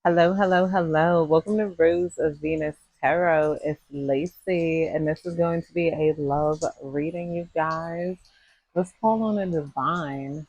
Hello, hello, hello. Welcome to Rose of Venus Tarot. It's Lacey, and this is going to be a love reading, you guys. Let's call on a divine.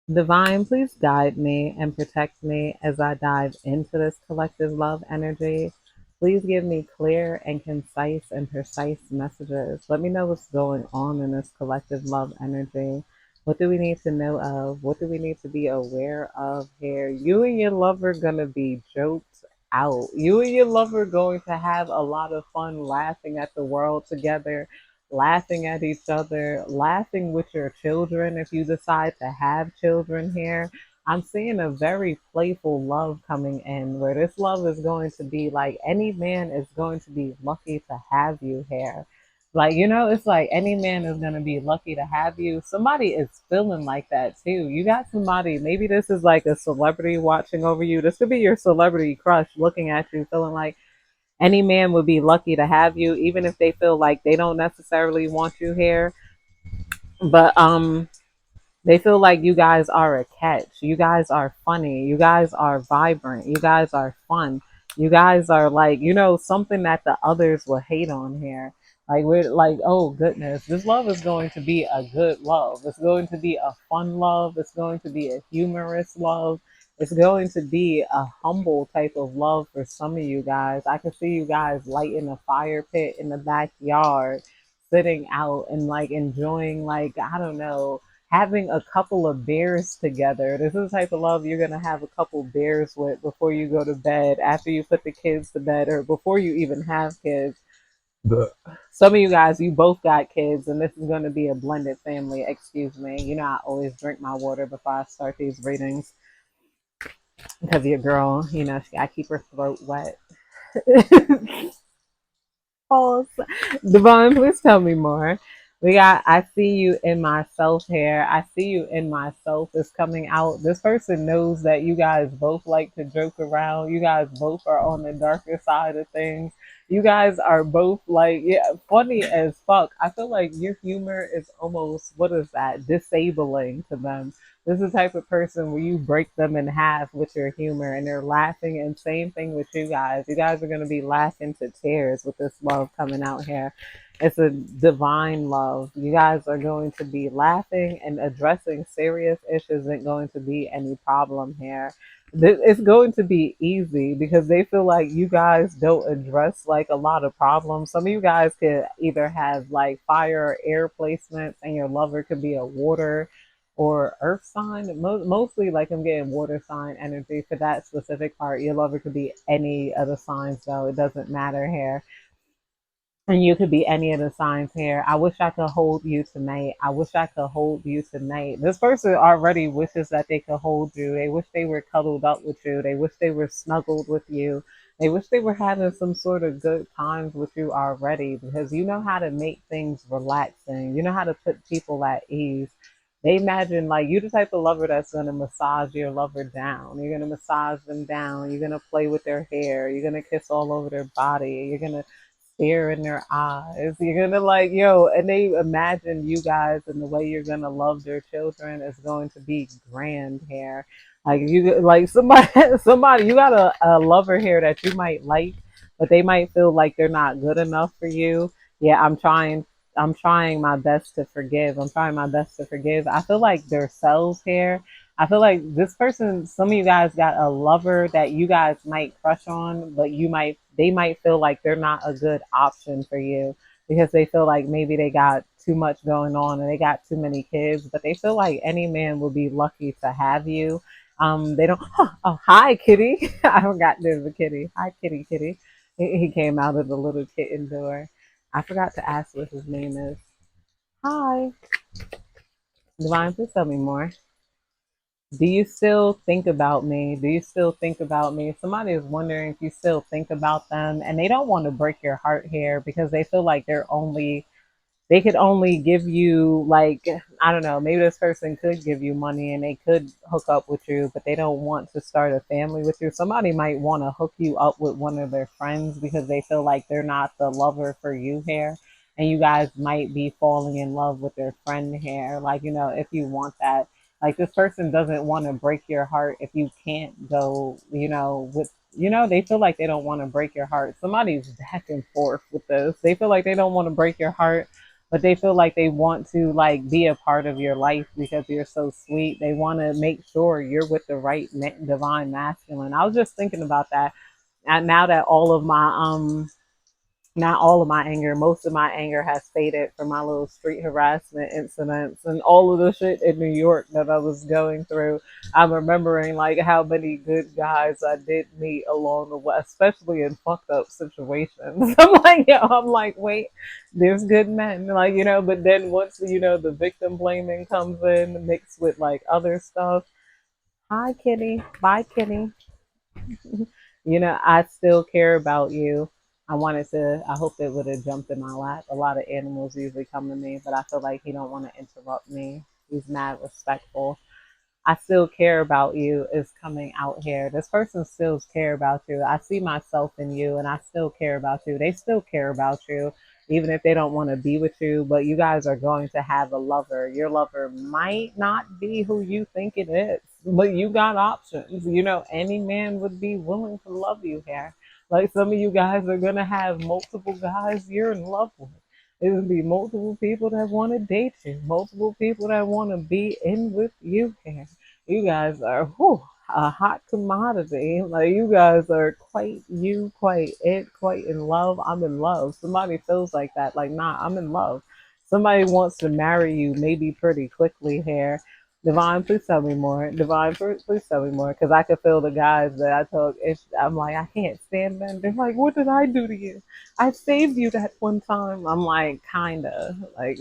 Divine, please guide me and protect me as I dive into this collective love energy. Please give me clear and concise and precise messages. Let me know what's going on in this collective love energy. What do we need to know of? What do we need to be aware of here? You and your lover gonna be joked out. You and your lover going to have a lot of fun laughing at the world together, laughing at each other, laughing with your children if you decide to have children here. I'm seeing a very playful love coming in where this love is going to be like any man is going to be lucky to have you here. Like, it's like any man is going to be lucky to have you. Somebody is feeling like that too. You got somebody, maybe this is like a celebrity watching over you. This could be your celebrity crush looking at you, feeling like, any man would be lucky to have you, even if they feel like they don't necessarily want you here. But they feel like you guys are a catch. You guys are funny. You guys are vibrant. You guys are fun. You guys are like, something that the others will hate on here. Like we're like, oh goodness, this love is going to be a good love. It's going to be a fun love. It's going to be a humorous love. It's going to be a humble type of love for some of you guys. I can see you guys lighting a fire pit in the backyard, sitting out and like enjoying, like, I don't know, having a couple of beers together. This is the type of love you're going to have a couple beers with before you go to bed, after you put the kids to bed, or before you even have kids. Some of you guys, you both got kids, and this is going to be a blended family. Excuse me. I always drink my water before I start these readings because your girl, she got to keep her throat wet. Pause. Devon, please tell me more. We got I see you in myself here. I see you in myself is coming out. This person knows that you guys both like to joke around. You guys both are on the darker side of things. You guys are both like, yeah, funny as fuck. I feel like your humor is almost, what is that, disabling to them. This is the type of person where you break them in half with your humor and they're laughing. And same thing with you guys. You guys are going to be laughing to tears with this love coming out here. It's a divine love. You guys are going to be laughing and addressing serious issues. Isn't going to be any problem here. It's going to be easy because they feel like you guys don't address like a lot of problems. Some of you guys could either have like fire or air placements, and your lover could be a water or earth sign. Mostly, like, I'm getting water sign energy for that specific part. Your lover could be any of the signs, though. It doesn't matter here. And you could be any of the signs here. I wish I could hold you tonight. I wish I could hold you tonight. This person already wishes that they could hold you. They wish they were cuddled up with you. They wish they were snuggled with you. They wish they were having some sort of good times with you already, because you know how to make things relaxing. You know how to put people at ease. They imagine like you the type of lover that's gonna massage your lover down. You're gonna massage them down. You're gonna play with their hair. You're gonna kiss all over their body. You're gonna stare in their eyes. You're gonna like, yo, and they imagine you guys and the way you're gonna love their children is going to be grand here. Like you, like somebody, somebody, you got a lover here that you might like, but they might feel like they're not good enough for you. Yeah, I'm trying. I'm trying my best to forgive. I'm trying my best to forgive. I feel like there's cells here. I feel like this person, some of you guys got a lover that you guys might crush on, but they might feel like they're not a good option for you because they feel like maybe they got too much going on and they got too many kids, but they feel like any man will be lucky to have you. They don't, oh, hi, kitty. I forgot there's a kitty. Hi, kitty, kitty. He came out of the little kitten door. I forgot to ask what his name is. Hi. Divine, please tell me more. Do you still think about me? Do you still think about me? Somebody is wondering if you still think about them, and they don't want to break your heart here because they feel like they could only give you, like, I don't know, maybe this person could give you money and they could hook up with you, but they don't want to start a family with you. Somebody might want to hook you up with one of their friends because they feel like they're not the lover for you here. And you guys might be falling in love with their friend here. Like, if you want that. Like this person doesn't want to break your heart if you can't go, with, they feel like they don't want to break your heart. Somebody's back and forth with this. They feel like they don't want to break your heart, but they feel like they want to like be a part of your life because you're so sweet. They want to make sure you're with the right divine masculine. I was just thinking about that. And now that all of my not all of my anger, most of my anger has faded from my little street harassment incidents and all of the shit in New York that I was going through. I'm remembering like how many good guys I did meet along the way, especially in fucked up situations. I'm like, wait, there's good men, like, but then once, the victim blaming comes in mixed with like other stuff. Hi, Kitty. Bye, Kitty. I still care about you. I hope it would have jumped in my lap. A lot of animals usually come to me, but I feel like he don't want to interrupt me. He's mad respectful. I still care about you is coming out here. This person still care about you. I see myself in you and I still care about you. They still care about you, even if they don't want to be with you, but you guys are going to have a lover. Your lover might not be who you think it is, but you got options. Any man would be willing to love you here. Like some of you guys are going to have multiple guys you're in love with. It would be multiple people that want to date you, multiple people that want to be in with you here. You guys are a hot commodity. Like you guys are quite you, quite it, quite in love. I'm in love. Somebody feels like that. Like, nah, I'm in love. Somebody wants to marry you, maybe pretty quickly here. Divine, please tell me more. Divine, please tell me more. Because I could feel the guys that I took. I'm like, I can't stand them. They're like, what did I do to you? I saved you that one time. I'm like, kinda. Like,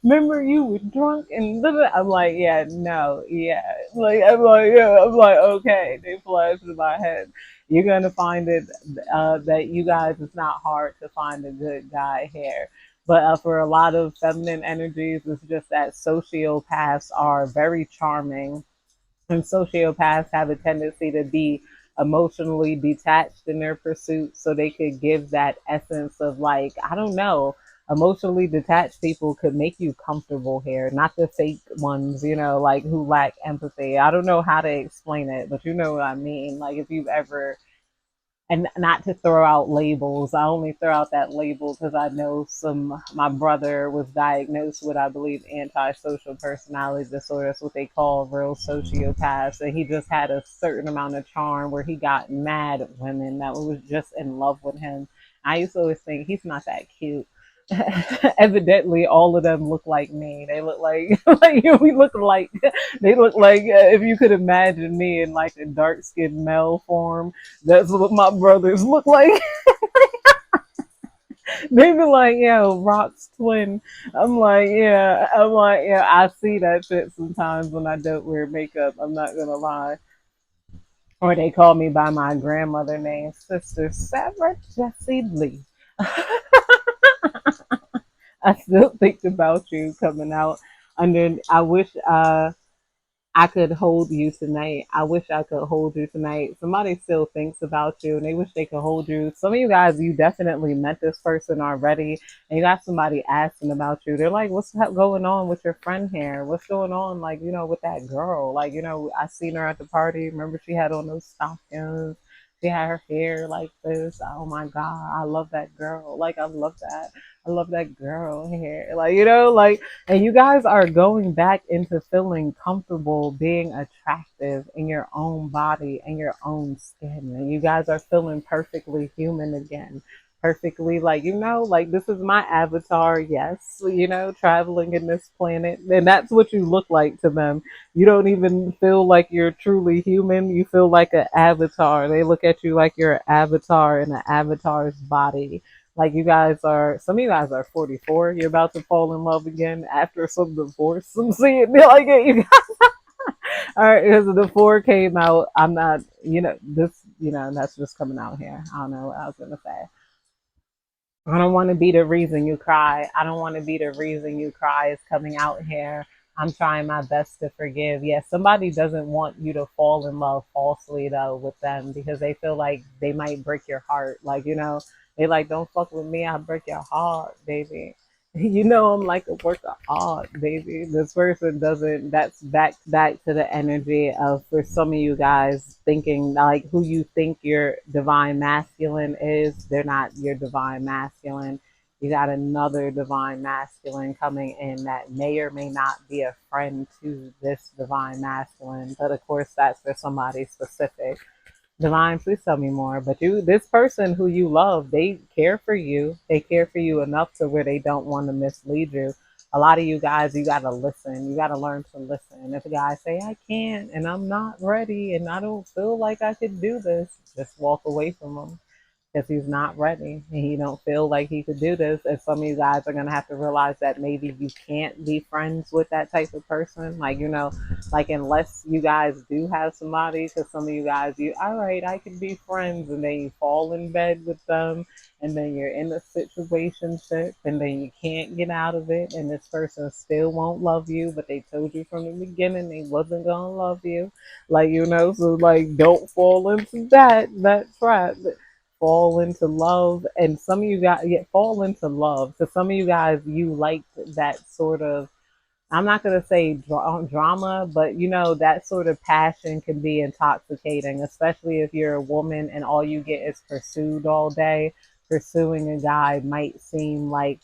remember you were drunk and I'm like, yeah, no, yeah. Like I'm like, yeah, I'm like, okay. They flash in my head. You're gonna find it that you guys, it's not hard to find a good guy here. But for a lot of feminine energies, it's just that sociopaths are very charming, and sociopaths have a tendency to be emotionally detached in their pursuit, so they could give that essence of like, I don't know, emotionally detached people could make you comfortable here, not the fake ones, like who lack empathy. I don't know how to explain it, but you know what I mean. Like if you've ever, and not to throw out labels. I only throw out that label because I know my brother was diagnosed with, I believe, antisocial personality disorder. That's what they call real sociopaths. And he just had a certain amount of charm where he got mad at women that was just in love with him. I used to always think he's not that cute. Evidently, all of them look like me. They look like we look like they look like if you could imagine me in like a dark skinned male form, that's what my brothers look like. They be like, yo, Rock's twin. I'm like, yeah, I see that shit sometimes when I don't wear makeup. I'm not gonna lie. Or they call me by my grandmother name, Sister Sarah Jessie Lee. I still think about you coming out under. I wish I could hold you tonight. I wish I could hold you tonight. Somebody still thinks about you and they wish they could hold you. Some of you guys, you definitely met this person already and you got somebody asking about you. They're like, what's going on with your friend here? What's going on, like, with that girl? Like, I seen her at the party. Remember she had on those stockings. She had her hair like this. Oh my God, I love that girl. Like, I love that. I love that girl hair. Like, like, and you guys are going back into feeling comfortable being attractive in your own body and your own skin. And you guys are feeling perfectly human again. Perfectly, like, like this is my avatar, yes, traveling in this planet. And that's what you look like to them. You don't even feel like you're truly human. You feel like an avatar. They look at you like you're an avatar in an avatar's body. Like some of you guys are 44. You're about to fall in love again after some divorce. I'm seeing like it. You guys, all right, because the four came out. I'm not, that's just coming out here. I don't know what I was gonna say. I don't want to be the reason you cry. I don't want to be the reason you cry is coming out here. I'm trying my best to forgive. Yes, somebody doesn't want you to fall in love falsely though with them because they feel like they might break your heart. Like, they like, don't fuck with me, I'll break your heart, baby. You know, I'm like a work of art, baby. This person doesn't, that's back to the energy of, for some of you guys thinking like who you think your divine masculine is, they're not your divine masculine. You got another divine masculine coming in that may or may not be a friend to this divine masculine. But of course, that's for somebody specific. Divine, please tell me more. But you, this person who you love, they care for you. They care for you enough to where they don't want to mislead you. A lot of you guys, you got to listen. You got to learn to listen. If a guy say, I can't and I'm not ready and I don't feel like I could do this, just walk away from them because he's not ready and he don't feel like he could do this. And some of you guys are gonna have to realize that maybe you can't be friends with that type of person. Like, you know, like unless you guys do have somebody, because some of you guys, you all right, I can be friends, and then you fall in bed with them, and then you're in a situation, and then you can't get out of it, and this person still won't love you, but they told you from the beginning they wasn't gonna love you. Like, you know, so like don't fall into that trap. Fall into love, and some of you guys fall into love. So some of you guys, you like that sort of, I'm not going to say drama, but you know, that sort of passion can be intoxicating, especially if you're a woman and all you get is pursued all day. Pursuing a guy might seem like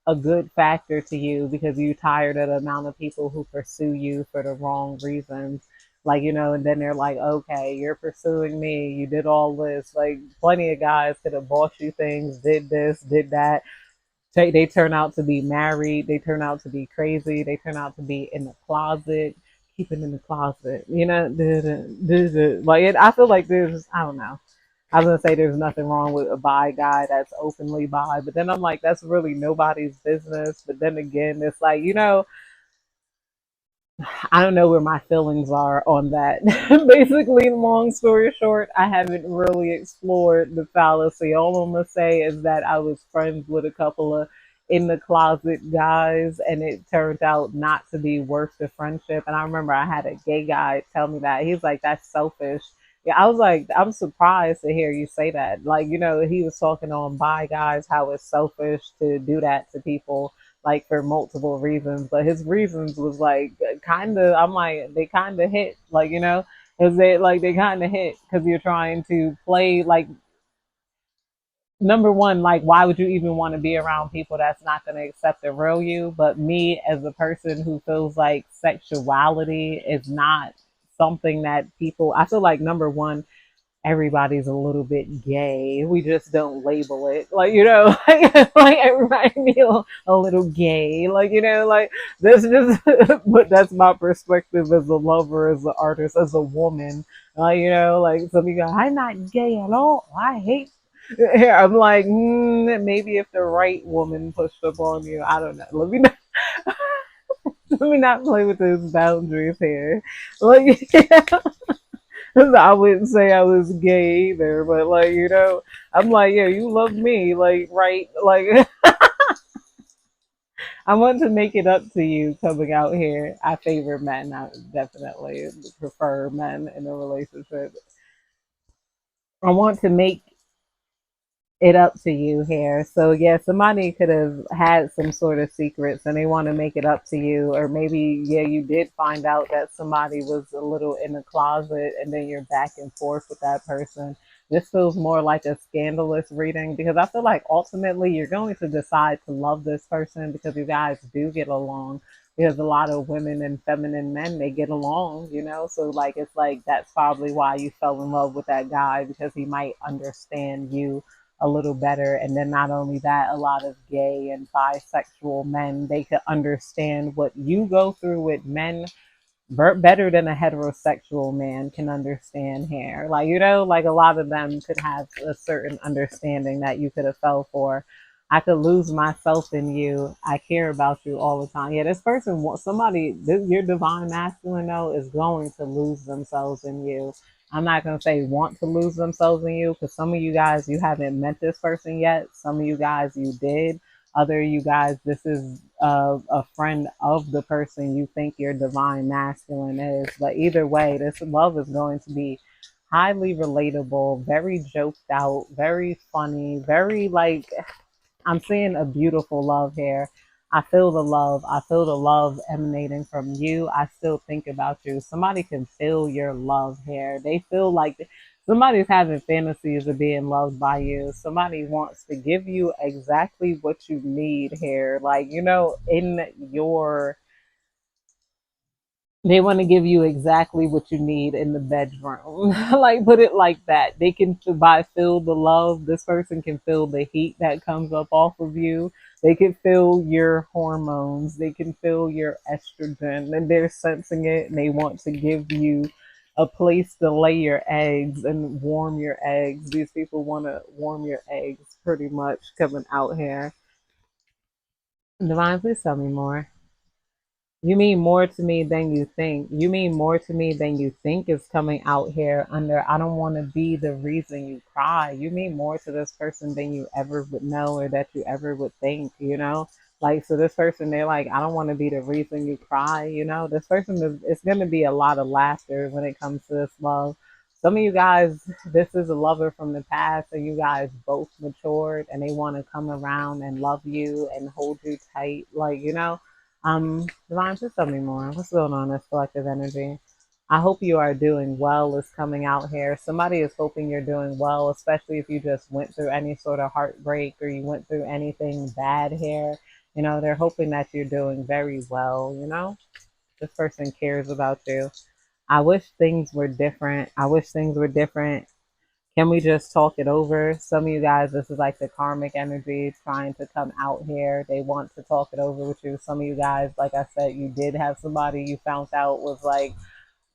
a good factor to you because you're tired of the amount of people who pursue you for the wrong reasons. Like, you know, and then they're like, okay, you're pursuing me. You did all this. Like, plenty of guys could have bought you things, did this, did that. They turn out to be married. They turn out to be crazy. They turn out to be in the closet, keeping in the closet. You know, like it, I feel like there's, I don't know. I was gonna say there's nothing wrong with a bi guy that's openly bi, but then I'm like, that's really nobody's business. But then again, it's like, you know, I don't know where my feelings are on that. Basically, long story short, I haven't really explored the fallacy. All I'm gonna say is that I was friends with a couple of in the closet guys, and it turned out not to be worth the friendship. And I remember I had a gay guy tell me that he's like, "That's selfish." Yeah, I was like, I'm surprised to hear you say that. Like, you know, he was talking on bi guys, how it's selfish to do that to people like for multiple reasons, but his reasons was like kind of. I'm like they kind of hit, like you know, is they like they kind of hit because you're trying to play like number one, like why would you even want to be around people that's not going to accept the real you? But me as a person who feels like sexuality is not something that people. I feel like number one everybody's a little bit gay. We just don't label it. Like, you know, like everybody be a little gay. Like, you know, like this just but that's my perspective as a lover, as an artist, as a woman. You know, like some of you go, I'm not gay at all. I hate I'm like, maybe if the right woman pushed up on you, I don't know. Let me not play with those boundaries here. Like, I wouldn't say I was gay either, but like, you know, I'm like, yeah, you love me, like, right? Like, I want to make it up to you coming out here. I favor men. I definitely prefer men in a relationship. I want to make it up to you here. So yeah, somebody could have had some sort of secrets and they want to make it up to you, or maybe yeah, you did find out that somebody was a little in the closet and then you're back and forth with that person. This feels more like a scandalous reading because I feel like ultimately you're going to decide to love this person because you guys do get along. Because a lot of women and feminine men they get along, you know. So like it's like that's probably why you fell in love with that guy because he might understand you a little better. And then not only that, a lot of gay and bisexual men, they could understand what you go through with men better than a heterosexual man can understand hair. Like, you know, like a lot of them could have a certain understanding that you could have fell for. I could lose myself in you. I care about you all the time. Yeah, this person, somebody, your divine masculine though, is going to lose themselves in you. I'm not going to say want to lose themselves in you because some of you guys, you haven't met this person yet. Some of you guys, you did. Other you guys, this is a friend of the person you think your divine masculine is. But either way, this love is going to be highly relatable, very joked out, very funny, very like I'm seeing a beautiful love here. I feel the love. I feel the love emanating from you. I still think about you. Somebody can feel your love here. They feel like somebody's having fantasies of being loved by you. Somebody wants to give you exactly what you need here. Like, in your they want to give you exactly what you need in the bedroom. Like, put it like that. They can feel the love. This person can feel the heat that comes up off of you. They can feel your hormones. They can feel your estrogen, and they're sensing it. And they want to give you a place to lay your eggs and warm your eggs. These people want to warm your eggs, pretty much coming out here. Divine, please tell me more. You mean more to me than you think. You mean more to me than you think is coming out here under I don't want to be the reason you cry. You mean more to this person than you ever would know or that you ever would think. Like, so this person, they're like, I don't want to be the reason you cry. This person is, it's going to be a lot of laughter when it comes to this love. Some of you guys, this is a lover from the past, and you guys both matured and they want to come around and love you and hold you tight. Like. Divine, just tell me more. What's going on in this collective energy? I hope you are doing well is coming out here. Somebody is hoping you're doing well, especially if you just went through any sort of heartbreak or you went through anything bad here. They're hoping that you're doing very well. This person cares about you. I wish things were different. I wish things were different. Can we just talk it over? Some of you guys, this is like the karmic energy trying to come out here. They want to talk it over with you. Some of you guys, like I said, you did have somebody you found out was like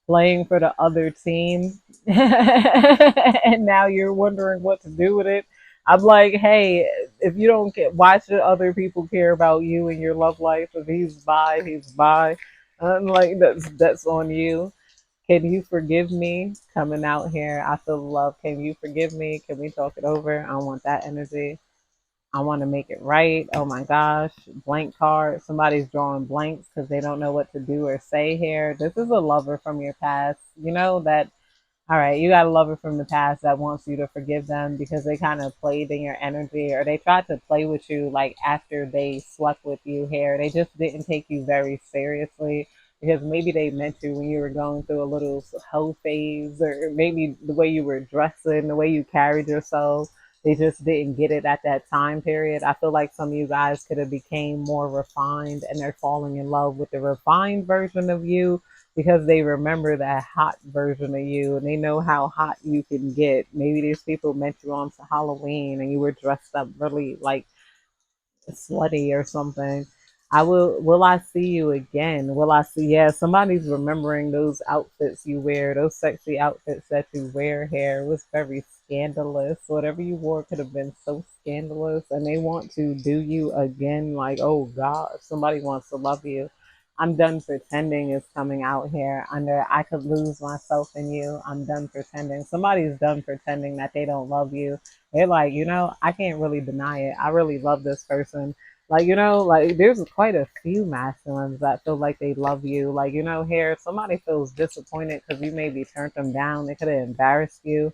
playing for the other team. And now you're wondering what to do with it. I'm like, hey, if you don't get, why should other people care about you and your love life? If he's by, he's by. I'm like, that's on you. Can you forgive me coming out here? I feel love. Can you forgive me? Can we talk it over? I want that energy. I want to make it right. Oh my gosh. Blank card. Somebody's drawing blanks because they don't know what to do or say here. This is a lover from your past. You know that all right, you got a lover from the past that wants you to forgive them because they kind of played in your energy or they tried to play with you like after they slept with you here. They just didn't take you very seriously because maybe they met you when you were going through a little hoe phase or maybe the way you were dressing, the way you carried yourself. They just didn't get it at that time period. I feel like some of you guys could have became more refined and they're falling in love with the refined version of you because they remember that hot version of you and they know how hot you can get. Maybe these people met you on Halloween and you were dressed up really like slutty or something. Will I see you again? Will I see yeah, somebody's remembering those outfits you wear, those sexy outfits that you wear here. It was very scandalous. Whatever you wore could have been so scandalous and they want to do you again, like, oh God, somebody wants to love you. I'm done pretending is coming out here under I could lose myself in you. I'm done pretending. Somebody's done pretending that they don't love you. They're like, I can't really deny it. I really love this person. Like there's quite a few masculines that feel like they love you. Like, here, somebody feels disappointed because you maybe turned them down. They could have embarrassed you.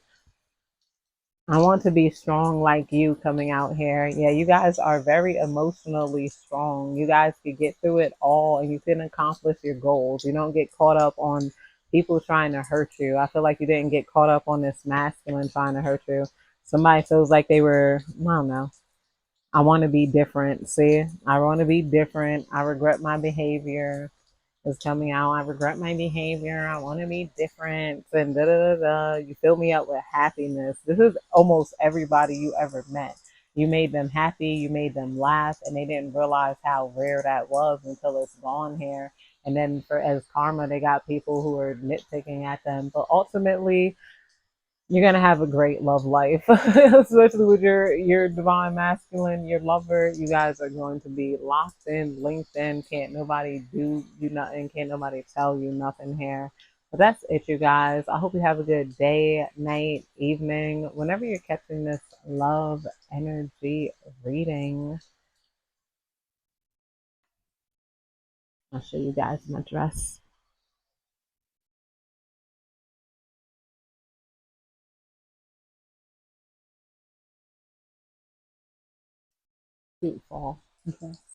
I want to be strong like you coming out here. Yeah, you guys are very emotionally strong. You guys can get through it all and you can accomplish your goals. You don't get caught up on people trying to hurt you. I feel like you didn't get caught up on this masculine trying to hurt you. Somebody feels like they were, I don't know. I want to be different. See, I want to be different. I regret my behavior is coming out. I regret my behavior. I want to be different. And da da da da. You fill me up with happiness. This is almost everybody you ever met. You made them happy. You made them laugh, and they didn't realize how rare that was until it's gone here. And then for as karma, they got people who are nitpicking at them. But ultimately, you're gonna have a great love life, especially with your divine masculine, your lover. You guys are going to be locked in, linked in. Can't nobody do you nothing. Can't nobody tell you nothing here. But that's it, you guys. I hope you have a good day, night, evening, whenever you're catching this love energy reading. I'll show you guys my dress. Beautiful. Okay.